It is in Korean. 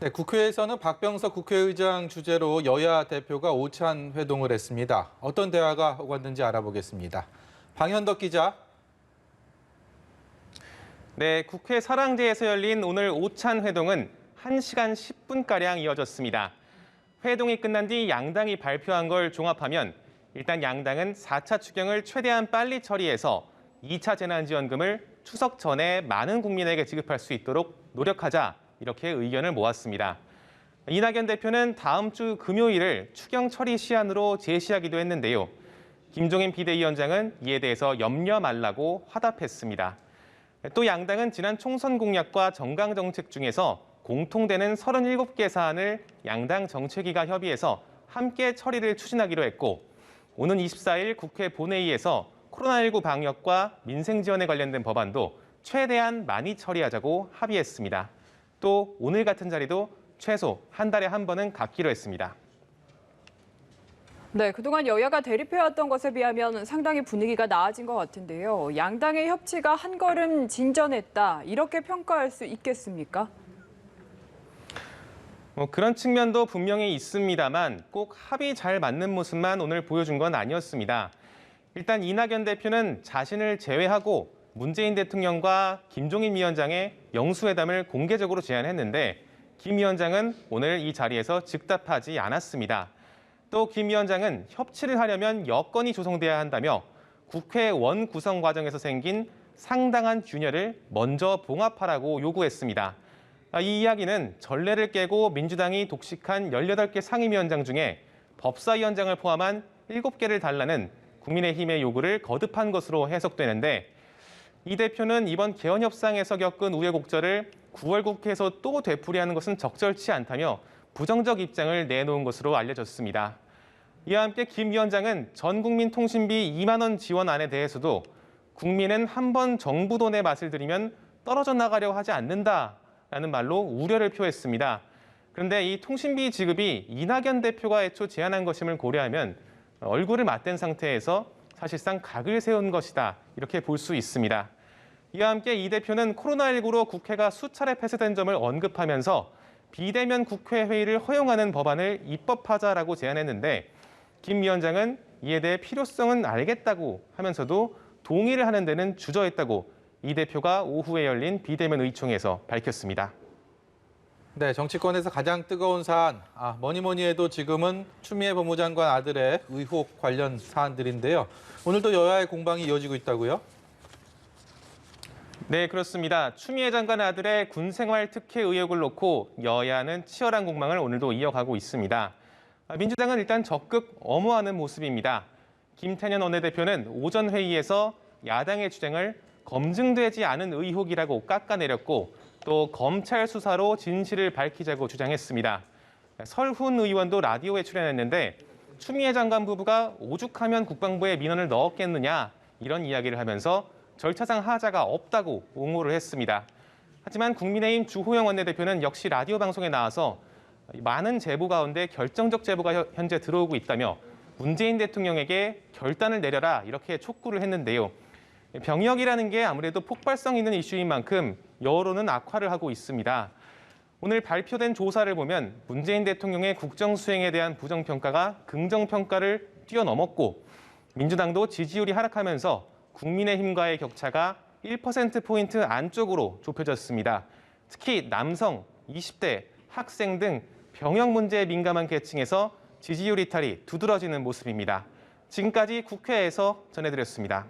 네, 국회에서는 박병석 국회의장 주재로 여야 대표가 오찬 회동을 했습니다. 어떤 대화가 오갔는지 알아보겠습니다. 방현덕 기자. 네, 국회 사랑제에서 열린 오늘 오찬 회동은 1시간 10분가량 이어졌습니다. 회동이 끝난 뒤 양당이 발표한 걸 종합하면 일단 양당은 4차 추경을 최대한 빨리 처리해서 2차 재난지원금을 추석 전에 많은 국민에게 지급할 수 있도록 노력하자, 이렇게 의견을 모았습니다. 이낙연 대표는 다음 주 금요일을 추경 처리 시한으로 제시하기도 했는데요. 김종인 비대위원장은 이에 대해서 염려 말라고 화답했습니다. 또 양당은 지난 총선 공약과 정강 정책 중에서 공통되는 37개 사안을 양당 정책위가 협의해서 함께 처리를 추진하기로 했고, 오는 24일 국회 본회의에서 코로나19 방역과 민생 지원에 관련된 법안도 최대한 많이 처리하자고 합의했습니다. 또 오늘 같은 자리도 최소 한 달에 한 번은 갖기로 했습니다. 네, 그동안 여야가 대립해왔던 것에 비하면 상당히 분위기가 나아진 것 같은데요. 양당의 협치가 한 걸음 진전했다, 이렇게 평가할 수 있겠습니까? 그런 측면도 분명히 있습니다만 꼭 합이 잘 맞는 모습만 오늘 보여준 건 아니었습니다. 일단 이낙연 대표는 자신을 제외하고 문재인 대통령과 김종인 위원장의 영수회담을 공개적으로 제안했는데 김 위원장은 오늘 이 자리에서 즉답하지 않았습니다. 또 김 위원장은 협치를 하려면 여건이 조성돼야 한다며 국회 원 구성 과정에서 생긴 상당한 균열을 먼저 봉합하라고 요구했습니다. 이 이야기는 전례를 깨고 민주당이 독식한 18개 상임위원장 중에 법사위원장을 포함한 7개를 달라는 국민의힘의 요구를 거듭한 것으로 해석되는데, 이 대표는 이번 개헌 협상에서 겪은 우여곡절을 9월 국회에서 또 되풀이하는 것은 적절치 않다며 부정적 입장을 내놓은 것으로 알려졌습니다. 이와 함께 김 위원장은 전 국민 통신비 2만 원 지원안에 대해서도 국민은 한 번 정부 돈의 맛을 들이면 떨어져 나가려 하지 않는다라는 말로 우려를 표했습니다. 그런데 이 통신비 지급이 이낙연 대표가 애초 제안한 것임을 고려하면 얼굴을 맞댄 상태에서 사실상 각을 세운 것이다, 이렇게 볼 수 있습니다. 이와 함께 이 대표는 코로나19로 국회가 수차례 폐쇄된 점을 언급하면서 비대면 국회 회의를 허용하는 법안을 입법하자라고 제안했는데, 김 위원장은 이에 대해 필요성은 알겠다고 하면서도 동의를 하는 데는 주저했다고 이 대표가 오후에 열린 비대면 의총에서 밝혔습니다. 네, 정치권에서 가장 뜨거운 사안, 뭐니 해도 지금은 추미애 법무장관 아들의 의혹 관련 사안들인데요. 오늘도 여야의 공방이 이어지고 있다고요? 네, 그렇습니다. 추미애 장관 아들의 군생활 특혜 의혹을 놓고 여야는 치열한 공방을 오늘도 이어가고 있습니다. 민주당은 일단 적극 엄호하는 모습입니다. 김태년 원내대표는 오전 회의에서 야당의 주장을 검증되지 않은 의혹이라고 깎아내렸고, 또 검찰 수사로 진실을 밝히자고 주장했습니다. 설훈 의원도 라디오에 출연했는데 추미애 장관 부부가 오죽하면 국방부에 민원을 넣었겠느냐, 이런 이야기를 하면서 절차상 하자가 없다고 옹호를 했습니다. 하지만 국민의힘 주호영 원내대표는 역시 라디오 방송에 나와서 많은 제보 가운데 결정적 제보가 현재 들어오고 있다며 문재인 대통령에게 결단을 내려라, 이렇게 촉구를 했는데요. 병역이라는 게 아무래도 폭발성 있는 이슈인 만큼 여론은 악화를 하고 있습니다. 오늘 발표된 조사를 보면 문재인 대통령의 국정 수행에 대한 부정평가가 긍정평가를 뛰어넘었고, 민주당도 지지율이 하락하면서 국민의힘과의 격차가 1%포인트 안쪽으로 좁혀졌습니다. 특히 남성, 20대, 학생 등 병역 문제에 민감한 계층에서 지지율 이탈이 두드러지는 모습입니다. 지금까지 국회에서 전해드렸습니다.